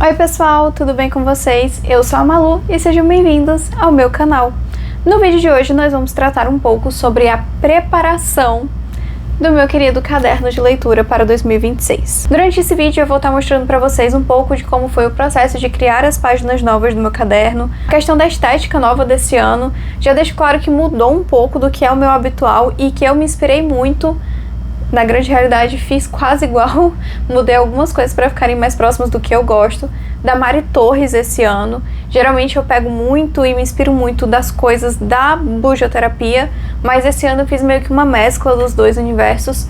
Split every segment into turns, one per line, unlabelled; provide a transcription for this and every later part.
Oi pessoal, tudo bem com vocês? Eu sou a Malu e sejam bem-vindos ao meu canal. No vídeo de hoje nós vamos tratar um pouco sobre a preparação do meu querido caderno de leitura para 2026. Durante esse vídeo eu vou estar mostrando para vocês um pouco de como foi o processo de criar as páginas novas do meu caderno, a questão da estética nova desse ano. Já deixo claro que mudou um pouco do que é o meu habitual e que eu me inspirei muito. Na grande realidade, fiz quase igual, mudei algumas coisas para ficarem mais próximas do que eu gosto, da Mari Torres esse ano. Geralmente eu pego muito e me inspiro muito das coisas da bujoterapia, mas esse ano eu fiz meio que uma mescla dos dois universos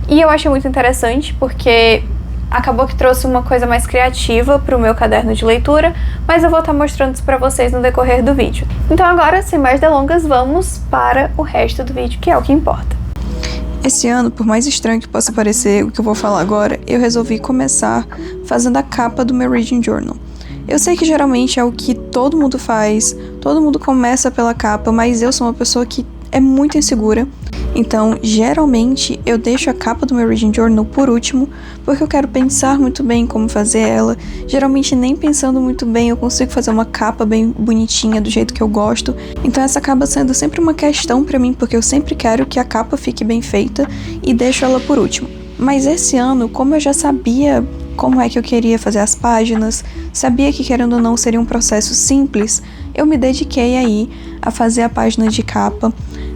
e eu achei muito interessante porque acabou que trouxe uma coisa mais criativa para o meu caderno de leitura, mas eu vou estar mostrando isso para vocês no decorrer do vídeo. Então agora, sem mais delongas, vamos para o resto do vídeo, que é o que importa.
Esse ano, por mais estranho que possa parecer o que eu vou falar agora, eu resolvi começar fazendo a capa do meu Reading Journal. Eu sei que geralmente é o que todo mundo faz, todo mundo começa pela capa, mas eu sou uma pessoa que é muito insegura. Então, geralmente, eu deixo a capa do meu Reading Journal por último, porque eu quero pensar muito bem como fazer ela. Geralmente, nem pensando muito bem, eu consigo fazer uma capa bem bonitinha, do jeito que eu gosto. Então, essa acaba sendo sempre uma questão pra mim, porque eu sempre quero que a capa fique bem feita e deixo ela por último. Mas esse ano, como eu já sabia como é que eu queria fazer as páginas, sabia que, querendo ou não, seria um processo simples, eu me dediquei aí a fazer a página de capa.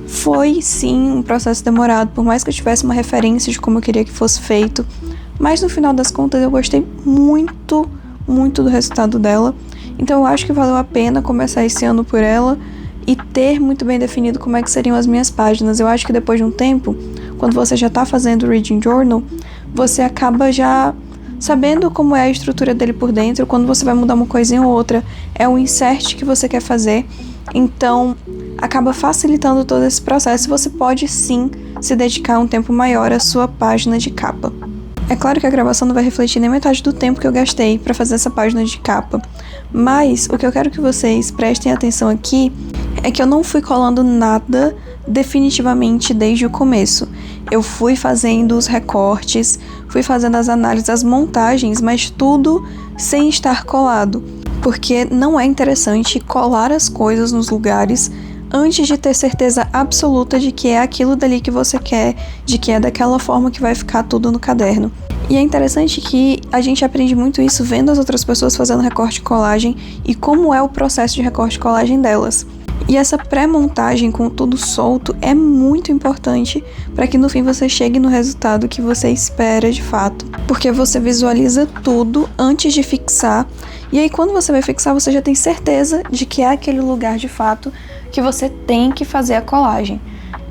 Foi, sim, um processo demorado, por mais que eu tivesse uma referência de como eu queria que fosse feito, mas no final das contas eu gostei muito do resultado dela, então eu acho que valeu a pena começar esse ano por ela e ter muito bem definido como é que seriam as minhas páginas. Eu acho que depois de um tempo, quando você já tá fazendo o Reading Journal, você acaba já sabendo como é a estrutura dele por dentro. Quando você vai mudar uma coisinha ou outra, é um insert que você quer fazer, então acaba facilitando todo esse processo e você pode sim se dedicar um tempo maior à sua página de capa. É claro que a gravação não vai refletir nem metade do tempo que eu gastei para fazer essa página de capa, mas o que eu quero que vocês prestem atenção aqui é que eu não fui colando nada definitivamente desde o começo. Eu fui fazendo os recortes, fui fazendo as análises, as montagens, mas tudo sem estar colado, porque não é interessante colar as coisas nos lugares antes de ter certeza absoluta de que é aquilo dali que você quer, de que é daquela forma que vai ficar tudo no caderno. E é interessante que a gente aprende muito isso vendo as outras pessoas fazendo recorte e colagem e como é o processo de recorte e colagem delas. E essa pré-montagem com tudo solto é muito importante para que no fim você chegue no resultado que você espera de fato, porque você visualiza tudo antes de fixar, e aí quando você vai fixar você já tem certeza de que é aquele lugar de fato que você tem que fazer a colagem.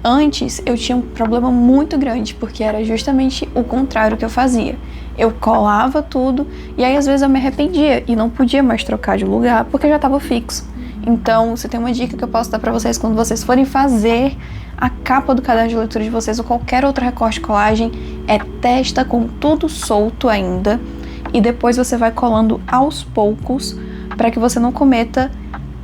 Antes eu tinha um problema muito grande, porque era justamente o contrário que eu fazia. Eu colava tudo e aí às vezes eu me arrependia e não podia mais trocar de lugar porque já estava fixo. Então, se tem uma dica que eu posso dar pra vocês quando vocês forem fazer a capa do caderno de leitura de vocês ou qualquer outro recorte de colagem, é testa com tudo solto ainda e depois você vai colando aos poucos para que você não cometa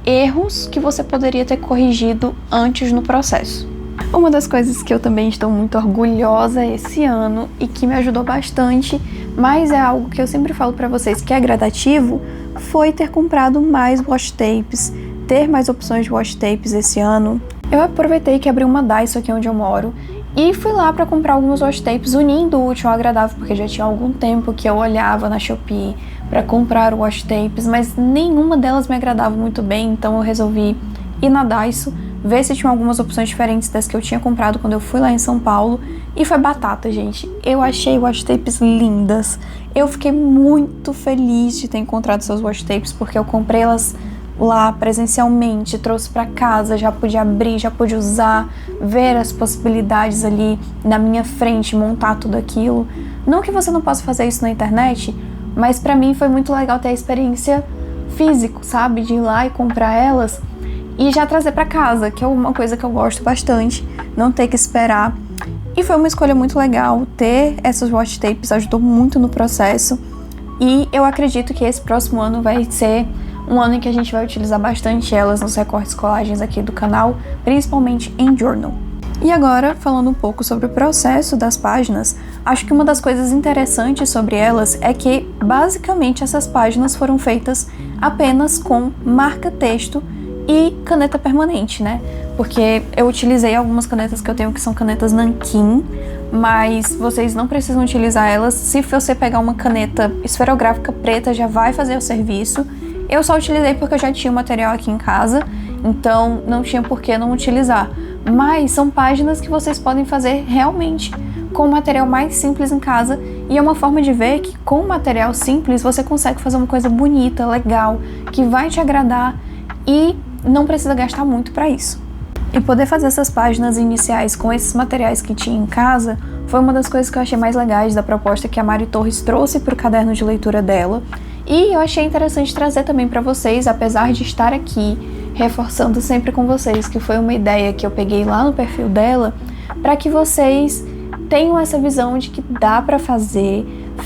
erros que você poderia ter corrigido antes no processo. Uma das coisas que eu também estou muito orgulhosa esse ano e que me ajudou bastante, mas é algo que eu sempre falo pra vocês que é gradativo, foi ter comprado mais washi tapes, ter mais opções de washi tapes esse ano. Eu aproveitei que abri uma Daiso aqui onde eu moro e fui lá pra comprar alguns washi tapes, unindo o útil ao agradável, porque já tinha algum tempo que eu olhava na Shopee pra comprar washi tapes, mas nenhuma delas me agradava muito bem, então eu resolvi ir na Daiso, ver se tinha algumas opções diferentes das que eu tinha comprado quando eu fui lá em São Paulo, e foi batata, gente. Eu achei washi tapes lindas. Eu fiquei muito feliz de ter encontrado essas washi tapes, porque eu comprei elas lá presencialmente, trouxe pra casa, já pude abrir, já pude usar, ver as possibilidades ali na minha frente, montar tudo aquilo. Não que você não possa fazer isso na internet, mas pra mim foi muito legal ter a experiência física, sabe? De ir lá e comprar elas e já trazer pra casa, que é uma coisa que eu gosto bastante, não ter que esperar. E foi uma escolha muito legal, ter essas washi tapes ajudou muito no processo. E eu acredito que esse próximo ano vai ser um ano em que a gente vai utilizar bastante elas nos recortes colagens aqui do canal, principalmente em journal. E agora, falando um pouco sobre o processo das páginas, acho que uma das coisas interessantes sobre elas é que, basicamente, essas páginas foram feitas apenas com marca-texto e caneta permanente, né? Porque eu utilizei algumas canetas que eu tenho que são canetas nanquim, mas vocês não precisam utilizar elas. Se você pegar uma caneta esferográfica preta, já vai fazer o serviço. Eu só utilizei porque eu já tinha o material aqui em casa, então não tinha por que não utilizar. Mas são páginas que vocês podem fazer realmente com o material mais simples em casa, e é uma forma de ver que com material simples você consegue fazer uma coisa bonita, legal, que vai te agradar e não precisa gastar muito para isso. E poder fazer essas páginas iniciais com esses materiais que tinha em casa foi uma das coisas que eu achei mais legais da proposta que a Mari Torres trouxe para o caderno de leitura dela, e eu achei interessante trazer também para vocês, apesar de estar aqui reforçando sempre com vocês que foi uma ideia que eu peguei lá no perfil dela, para que vocês tenham essa visão de que dá para fazer,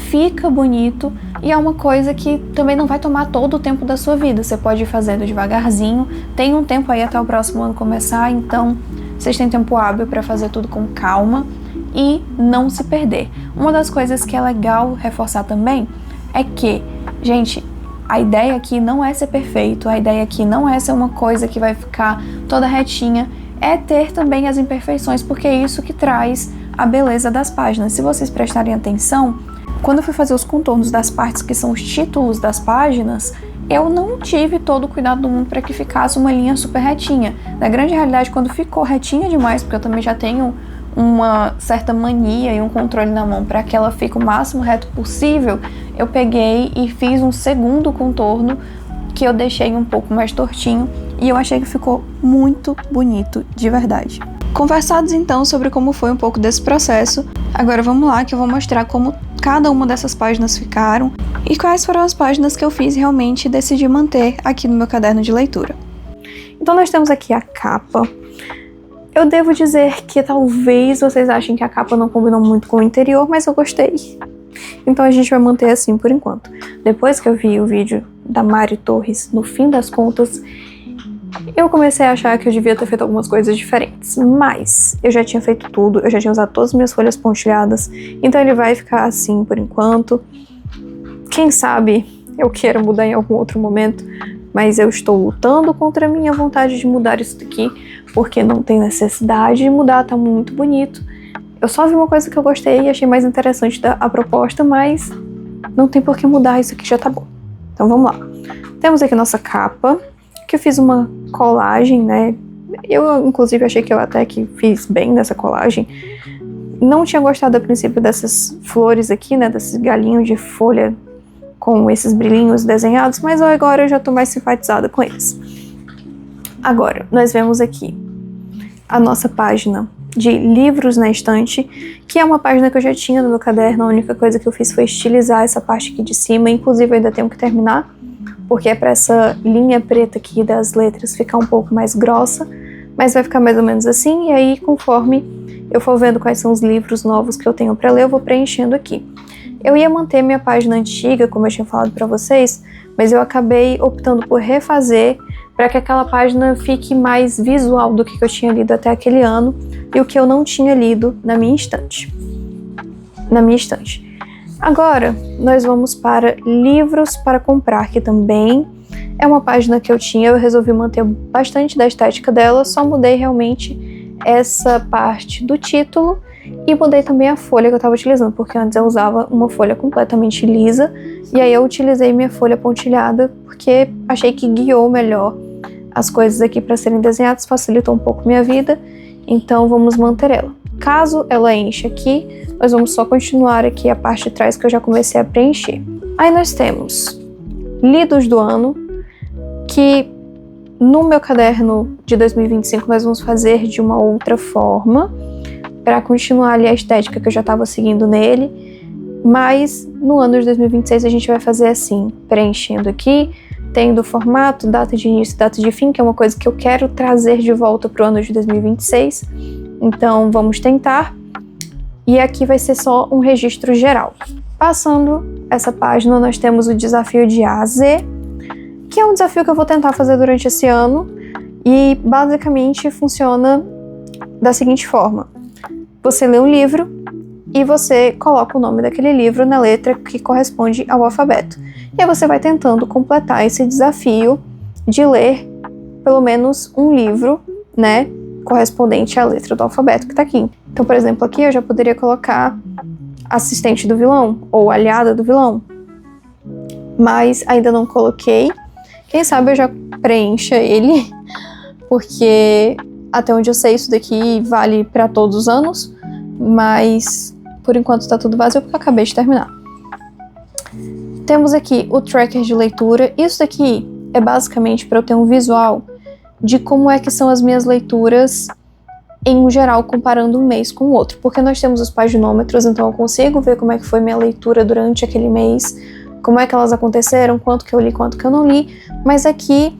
fica bonito e é uma coisa que também não vai tomar todo o tempo da sua vida. Você pode ir fazendo devagarzinho, tem um tempo aí até o próximo ano começar, então vocês têm tempo hábil para fazer tudo com calma e não se perder. Uma das coisas que é legal reforçar também é que, gente, a ideia aqui não é ser perfeito, a ideia aqui não é ser uma coisa que vai ficar toda retinha, é ter também as imperfeições, porque é isso que traz a beleza das páginas. Se vocês prestarem atenção, quando eu fui fazer os contornos das partes que são os títulos das páginas, eu não tive todo o cuidado do mundo para que ficasse uma linha super retinha. Na grande realidade, quando ficou retinha demais, porque eu também já tenho uma certa mania e um controle na mão para que ela fique o máximo reto possível, eu peguei e fiz um segundo contorno que eu deixei um pouco mais tortinho e eu achei que ficou muito bonito, de verdade. Conversados então sobre como foi um pouco desse processo, agora vamos lá que eu vou mostrar como cada uma dessas páginas ficaram e quais foram as páginas que eu fiz realmente e decidi manter aqui no meu caderno de leitura. Então nós temos aqui a capa. Eu devo dizer que talvez vocês achem que a capa não combinou muito com o interior, mas eu gostei. Então a gente vai manter assim por enquanto. Depois que eu vi o vídeo da Mari Torres, no fim das contas, eu comecei a achar que eu devia ter feito algumas coisas diferentes. Mas eu já tinha feito tudo, eu já tinha usado todas as minhas folhas pontilhadas, então ele vai ficar assim por enquanto. Quem sabe eu queira mudar em algum outro momento, mas eu estou lutando contra a minha vontade de mudar isso daqui, porque não tem necessidade de mudar, tá muito bonito. Eu só vi uma coisa que eu gostei e achei mais interessante a proposta, mas não tem por que mudar, isso aqui já tá bom. Então vamos lá. Temos aqui nossa capa, que eu fiz uma colagem, né? Eu, inclusive, achei que eu até que fiz bem nessa colagem. Não tinha gostado a princípio dessas flores aqui, né? Desses galinhos de folha com esses brilhinhos desenhados, mas agora eu já tô mais simpatizada com eles. Agora, nós vemos aqui a nossa página de livros na estante, que é uma página que eu já tinha no meu caderno. A única coisa que eu fiz foi estilizar essa parte aqui de cima, inclusive eu ainda tenho que terminar, porque é para essa linha preta aqui das letras ficar um pouco mais grossa, mas vai ficar mais ou menos assim, e aí conforme eu for vendo quais são os livros novos que eu tenho para ler, eu vou preenchendo aqui. Eu ia manter minha página antiga, como eu tinha falado para vocês, mas eu acabei optando por refazer para que aquela página fique mais visual do que eu tinha lido até aquele ano e o que eu não tinha lido na minha estante. Agora, nós vamos para livros para comprar, que também é uma página que eu resolvi manter bastante da estética dela, só mudei realmente essa parte do título e mudei também a folha que eu estava utilizando, porque antes eu usava uma folha completamente lisa e aí eu utilizei minha folha pontilhada porque achei que guiou melhor as coisas aqui para serem desenhadas, facilitou um pouco minha vida, então vamos manter ela. Caso ela encha aqui, nós vamos só continuar aqui a parte de trás que eu já comecei a preencher. Aí nós temos lidos do ano, que no meu caderno de 2025 nós vamos fazer de uma outra forma, para continuar ali a estética que eu já estava seguindo nele, mas no ano de 2026 a gente vai fazer assim, preenchendo aqui, tendo o formato, data de início e data de fim, que é uma coisa que eu quero trazer de volta para o ano de 2026, então vamos tentar, e aqui vai ser só um registro geral. Passando essa página, nós temos o desafio de A a Z, que é um desafio que eu vou tentar fazer durante esse ano, e basicamente funciona
da seguinte forma: você lê um livro e você coloca o nome daquele livro na letra que corresponde ao alfabeto. E aí você vai tentando completar esse desafio de ler pelo menos um livro, né, correspondente à letra do alfabeto que tá aqui. Então, por exemplo, aqui eu já poderia colocar assistente do vilão ou aliada do vilão, mas ainda não coloquei. Quem sabe eu já preencha ele, porque até onde eu sei isso daqui vale para todos os anos, mas por enquanto tá tudo vazio porque eu acabei de terminar. Temos aqui o tracker de leitura. Isso daqui é basicamente para eu ter um visual de como é que são as minhas leituras em geral, comparando um mês com o outro, porque nós temos os paginômetros, então eu consigo ver como é que foi minha leitura durante aquele mês, como é que elas aconteceram, quanto que eu li, quanto que eu não li, mas aqui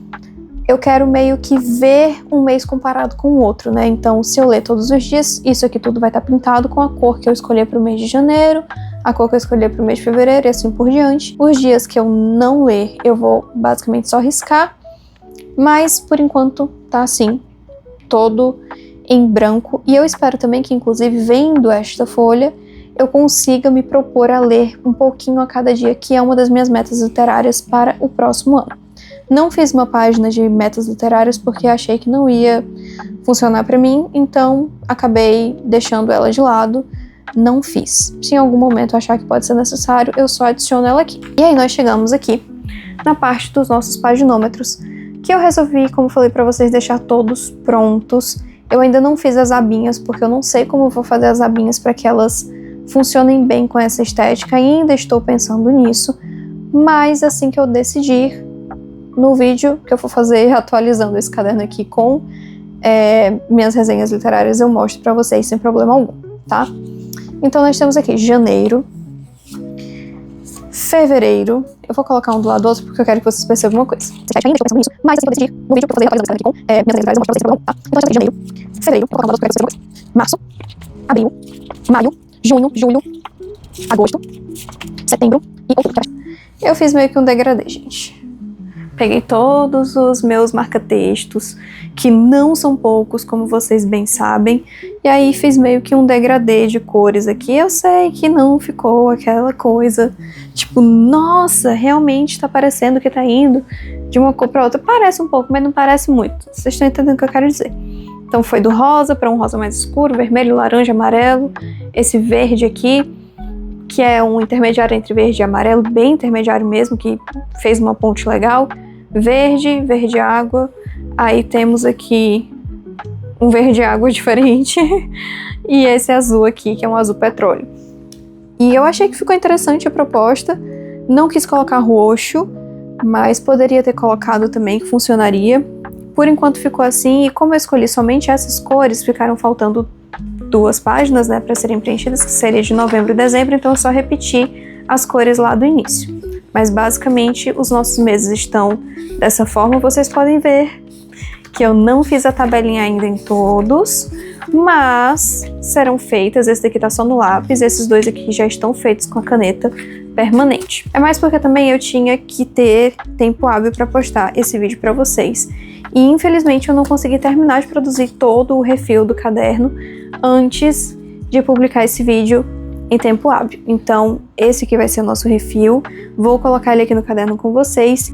eu quero meio que ver um mês comparado com o outro, né? Então, se eu ler todos os dias, isso aqui tudo vai estar pintado com a cor que eu escolher para o mês de janeiro, a cor que eu escolher para o mês de fevereiro e assim por diante. Os dias que eu não ler, eu vou basicamente só riscar, mas por enquanto tá assim, todo em branco. E eu espero também que, inclusive, vendo esta folha, eu consiga me propor a ler um pouquinho a cada dia, que é uma das minhas metas literárias para o próximo ano. Não fiz uma página de metas literárias porque achei que não ia funcionar para mim, então acabei deixando ela de lado, não fiz. Se em algum momento eu achar que pode ser necessário, eu só adiciono ela aqui. E aí nós chegamos aqui na parte dos nossos paginômetros, que eu resolvi, como falei para vocês, deixar todos prontos. Eu ainda não fiz as abinhas, porque eu não sei como eu vou fazer as abinhas para que elas funcionem bem com essa estética, ainda estou pensando nisso, mas assim que eu decidir, no vídeo que eu for fazer atualizando esse caderno aqui com minhas resenhas literárias, eu mostro pra vocês sem problema algum, tá? Então nós temos aqui janeiro, fevereiro, eu vou colocar um do lado do outro porque eu quero que vocês percebam uma coisa. Vocês ainda estão pensando nisso, mas assim que eu decidir, no vídeo que eu for fazer atualizando esse caderno aqui com minhas resenhas literárias, eu mostro pra vocês sem problema, tá? Então nós temos aqui janeiro, fevereiro, vou colocar um do lado do outro porque eu quero que vocês percebam uma coisa. Março, abril, maio, junho, julho, agosto, setembro e outubro. Eu fiz meio que um degradê, gente. Peguei todos os meus marca-textos, que não são poucos, como vocês bem sabem, e aí fiz meio que um degradê de cores aqui. Eu sei que não ficou aquela coisa, tipo, nossa, realmente tá parecendo que tá indo de uma cor pra outra. Parece um pouco, mas não parece muito. Vocês estão entendendo o que eu quero dizer. Então foi do rosa para um rosa mais escuro, vermelho, laranja, amarelo, esse verde aqui, que é um intermediário entre verde e amarelo, bem intermediário mesmo, que fez uma ponte legal. Verde, verde água, aí temos aqui um verde água diferente e esse azul aqui, que é um azul petróleo. E eu achei que ficou interessante a proposta, não quis colocar roxo, mas poderia ter colocado também, que funcionaria. Por enquanto ficou assim, e como eu escolhi somente essas cores, ficaram faltando 2 páginas, né, para serem preenchidas, que seria de novembro e dezembro, então eu só repeti as cores lá do início. Mas basicamente os nossos meses estão dessa forma. Vocês podem ver que eu não fiz a tabelinha ainda em todos, mas serão feitas. Esse daqui tá só no lápis, esses 2 aqui já estão feitos com a caneta permanente. É mais porque também eu tinha que ter tempo hábil para postar esse vídeo para vocês. E infelizmente eu não consegui terminar de produzir todo o refil do caderno antes de publicar esse vídeo em tempo hábil. Então, esse aqui vai ser o nosso refil. Vou colocar ele aqui no caderno com vocês.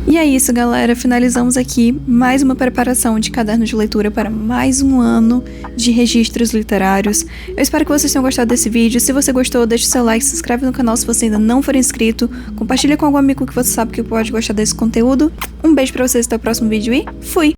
E é isso, galera. Finalizamos aqui mais uma preparação de caderno de leitura para mais um ano de registros literários. Eu espero que vocês tenham gostado desse vídeo. Se você gostou, deixe seu like, se inscreve no canal se você ainda não for inscrito, compartilha com algum amigo que você sabe que pode gostar desse conteúdo. Um beijo pra vocês, até o próximo vídeo e fui!